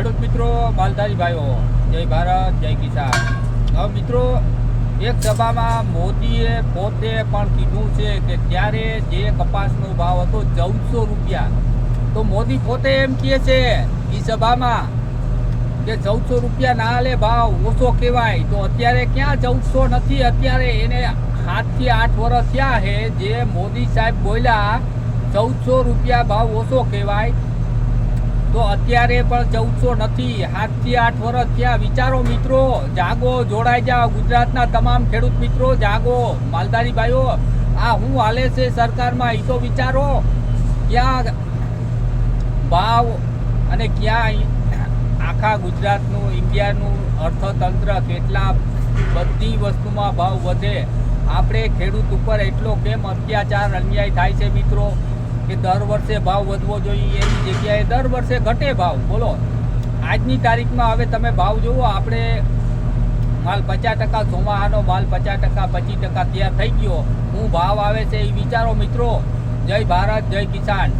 ખેડૂત મિત્રો, માલધારી ભાઈઓ, જય ભારત, જય કિસાન. હવે મિત્રો, એક સભામાં મોદીએ પોતે પણ કીધું છે કે ત્યારે જે કપાસનો ભાવ હતો 1400 રૂપિયા, તો મોદી પોતે એમ કહે છે એ સભામાં કે 1400 રૂપિયા ના લે, ભાવ ઓછો કહેવાય. તો અત્યારે ક્યાં 1400 નથી, અત્યારે એને 7 થી 8 વર્ષ થયા છે જે મોદી સાહેબ બોલ્યા 1400 રૂપિયા ભાવ ઓછો કહેવાય. તો અત્યારે પણ 1400 નથી, 7 થી 8 વર્ષ થયા. વિચારો મિત્રો, જાગો, જોડાઈ જાઓ. ગુજરાતના તમામ ખેડૂત મિત્રો જાગો. માલધારી ભાઈઓ, આ હું હાલે છે સરકારમાં એ તો વિચારો. ક્યાં ભાવ અને ક્યાં આખા ગુજરાતનું, ઇન્ડિયાનું અર્થતંત્ર, કેટલા બધી વસ્તુમાં ભાવ વધે. આપણે ખેડૂત ઉપર એટલો કેમ અત્યાચાર, અન્યાય થાય છે મિત્રો કે દર વર્ષે ભાવ વધવો જોઈએ એની જગ્યાએ દર વર્ષે ઘટે ભાવ. બોલો, આજની તારીખમાં હવે તમે ભાવ જુઓ. આપણે માલ 50% ચોમાહાનો માલ 50%, 25% તૈયાર થઈ ગયો. હું ભાવ આવે છે એ વિચારો મિત્રો. જય ભારત, જય કિસાન.